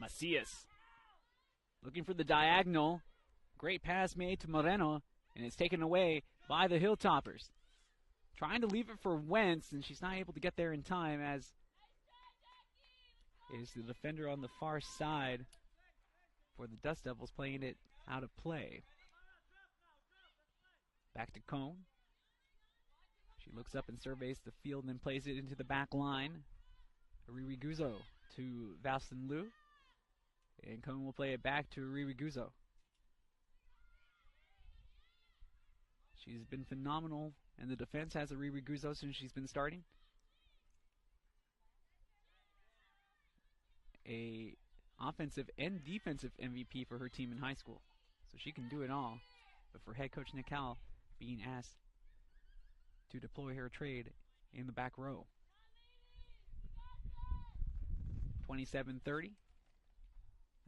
Macias looking for the diagonal. Great pass made to Moreno, and it's taken away by the Hilltoppers. Trying to leave it for Wentz, and she's not able to get there in time, as is the defender on the far side for the Dust Devils, playing it out of play. Back to Cone. She looks up and surveys the field and then plays it into the back line. Ariri Guzzo to Valston Liu. And Cone will play it back to Ariri Guzzo. She's been phenomenal, and the defense has Ariri Guzzo since she's been starting. A offensive and defensive MVP for her team in high school. So she can do it all. But for head coach Nickel being asked to deploy her trade in the back row. 27-30.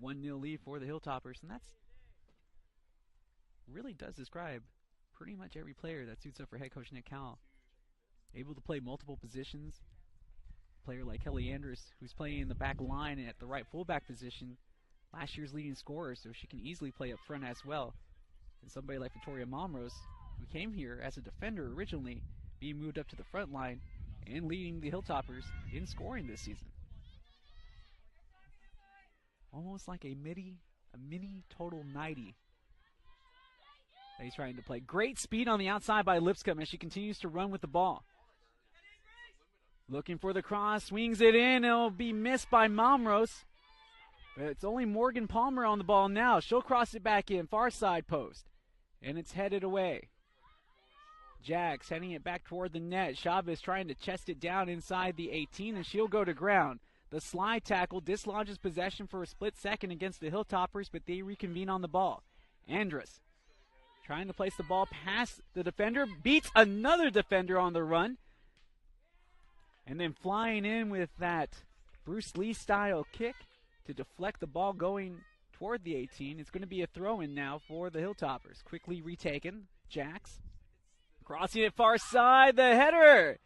1-0 lead for the Hilltoppers, and that's really does describe pretty much every player that suits up for head coach Nick Cowell. Able to play multiple positions. A player like Kelly Andrus, who's playing in the back line at the right fullback position, last year's leading scorer, so she can easily play up front as well. And somebody like Victoria Momros, who came here as a defender originally, being moved up to the front line and leading the Hilltoppers in scoring this season. Almost like a mini total 90 that he's trying to play. Great speed on the outside by Lipscomb as she continues to run with the ball. Looking for the cross, swings it in, it'll be missed by Momros. But it's only Morgan Palmer on the ball now. She'll cross it back in, far side post. And it's headed away. Jax heading it back toward the net. Chavez trying to chest it down inside the 18, and she'll go to ground. The slide tackle dislodges possession for a split second against the Hilltoppers, but they reconvene on the ball. Andrus trying to place the ball past the defender, beats another defender on the run, and then flying in with that Bruce Lee-style kick to deflect the ball going toward the 18. It's going to be a throw-in now for the Hilltoppers. Quickly retaken. Jax crossing it far side, the header!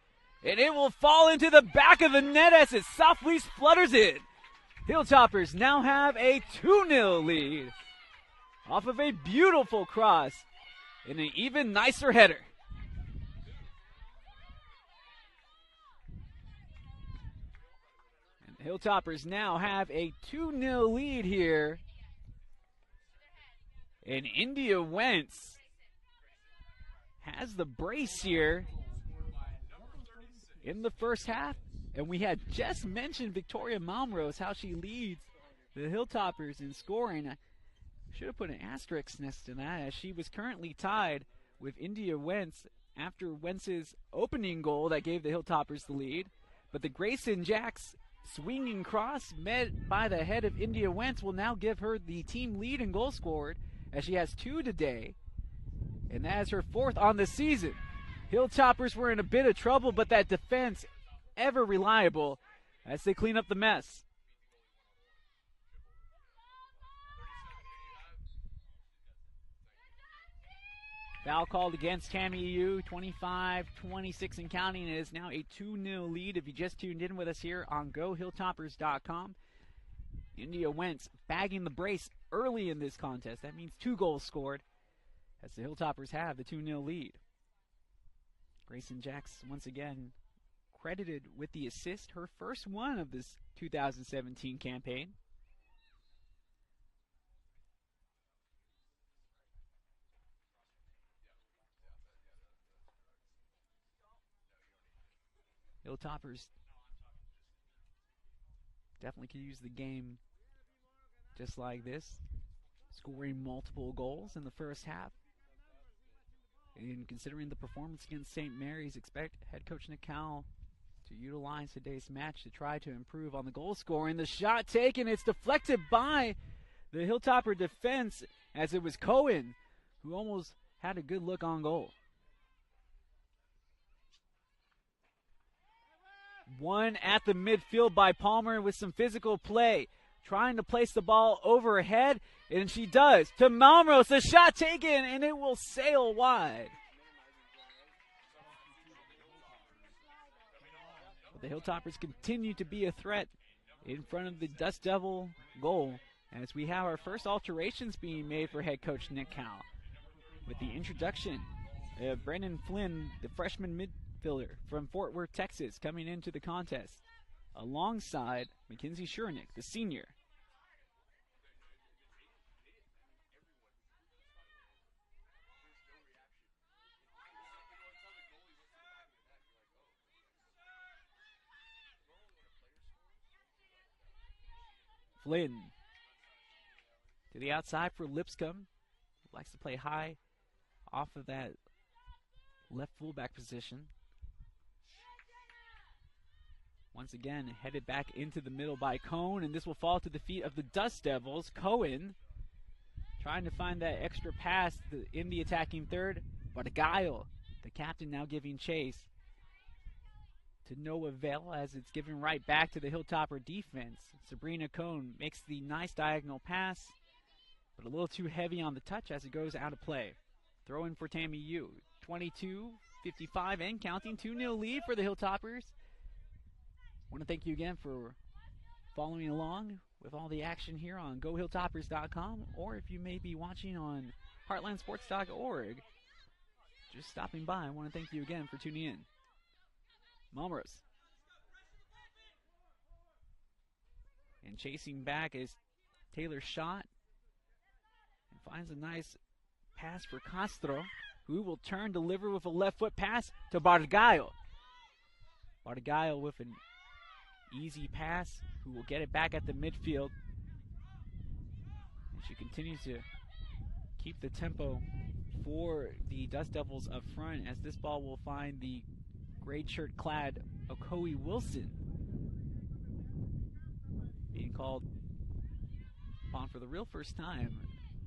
And it will fall into the back of the net as it softly flutters in. Hilltoppers now have a 2-0 lead off of a beautiful cross and an even nicer header. And the Hilltoppers now have a 2-0 lead here. And India Wentz has the brace here in the first half, and we had just mentioned Victoria Momros, how she leads the Hilltoppers in scoring. I should have put an asterisk next to that, as she was currently tied with India Wentz after Wentz's opening goal that gave the Hilltoppers the lead. But the Grayson Jax swinging cross met by the head of India Wentz will now give her the team lead in goal scored, as she has 2 today, and that is her 4th on the season. Hilltoppers were in a bit of trouble, but that defense ever reliable as they clean up the mess. Foul called against Tammy Yu, 25-26 and counting. It is now a 2-0 lead if you just tuned in with us here on GoHilltoppers.com. India Wentz bagging the brace early in this contest. That means 2 goals scored as the Hilltoppers have the 2-0 lead. Grayson Jax, once again, credited with the assist, her first one of this 2017 campaign. Hilltoppers definitely could use the game just like this, scoring multiple goals in the first half. And considering the performance against St. Mary's, expect head coach Nick Cowell to utilize today's match to try to improve on the goal scoring. The shot taken, it's deflected by the Hilltopper defense, as it was Cohen who almost had a good look on goal. One at the midfield by Palmer with some physical play, trying to place the ball overhead, and she does. To Malmros, the shot taken, and it will sail wide. But the Hilltoppers continue to be a threat in front of the Dust Devil goal, as we have our first alterations being made for head coach Nick Cowell, with the introduction of Brendan Flynn, the freshman midfielder from Fort Worth, Texas, coming into the contest, alongside Mackenzie Shurnick, the senior. Flynn to the outside for Lipscomb. Likes to play high off of that left fullback position. Once again, headed back into the middle by Cohn, and this will fall to the feet of the Dust Devils. Cohen trying to find that extra pass in the attacking third, but Guile, the captain, now giving chase to no avail, as it's given right back to the Hilltopper defense. Sabrina Cohn makes the nice diagonal pass, but a little too heavy on the touch as it goes out of play. Throw in for Tammy Yu. 22-55 and counting. 2-0 lead for the Hilltoppers. Want to thank you again for following along with all the action here on GoHilltoppers.com, or if you may be watching on HeartlandSports.org, just stopping by. I want to thank you again for tuning in. Malmros. And chasing back is Taylor Schott, and finds a nice pass for Castro, who will turn, deliver with a left foot pass to Bargallo. Bargallo with an easy pass, who will get it back at the midfield. And she continues to keep the tempo for the Dust Devils up front, as this ball will find the gray shirt clad Okoye Wilson, being called upon for the real first time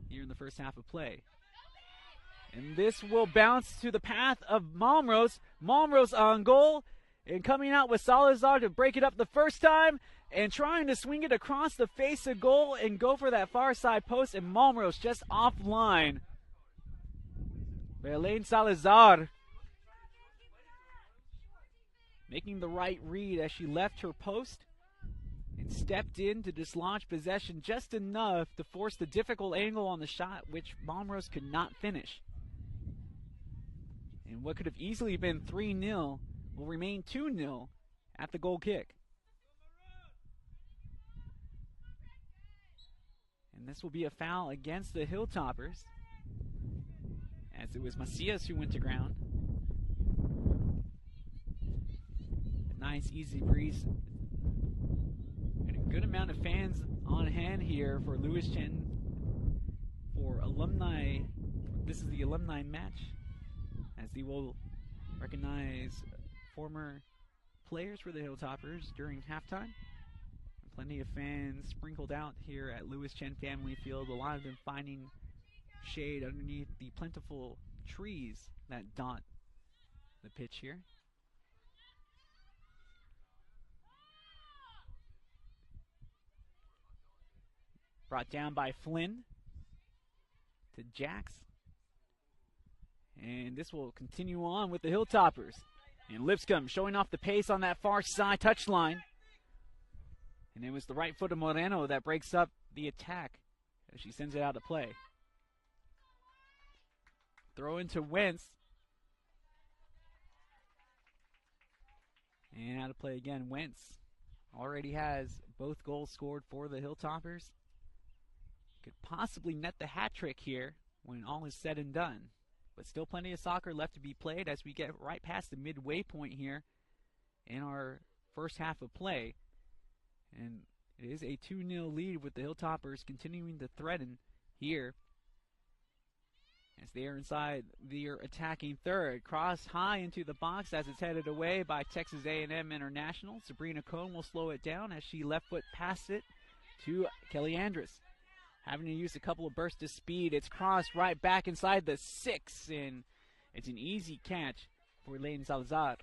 here in the first half of play. And this will bounce to the path of Malmros. Malmros on goal, and coming out with Salazar to break it up the first time, and trying to swing it across the face of goal and go for that far side post, and Malmros just offline. Elaine Salazar making the right read as she left her post and stepped in to dislodge possession just enough to force the difficult angle on the shot, which Malmros could not finish. And what could have easily been 3-0 will remain 2-0 at the goal kick. And this will be a foul against the Hilltoppers, as it was Macias who went to ground. A nice easy breeze, and a good amount of fans on hand here for Louis Chen for alumni. This is the alumni match, as they will recognize former players for the Hilltoppers during halftime. Plenty of fans sprinkled out here at Louis Chen Family Field, a lot of them finding shade underneath the plentiful trees that dot the pitch here. Brought down by Flynn to Jax. And this will continue on with the Hilltoppers. And Lipscomb showing off the pace on that far side touchline. And it was the right foot of Moreno that breaks up the attack as she sends it out to play. Throw into Wentz. And out of play again. Wentz already has both goals scored for the Hilltoppers. Could possibly net the hat trick here when all is said and done. But still plenty of soccer left to be played as we get right past the midway point here in our first half of play. And it is a 2-0 lead, with the Hilltoppers continuing to threaten here as they are inside their attacking third. Cross high into the box as it's headed away by Texas A&M International. Sabrina Cohn will slow it down as she left foot past it to Kelly Andrus. Having to use a couple of bursts of speed, it's crossed right back inside the 6, and it's an easy catch for Elaine Salazar.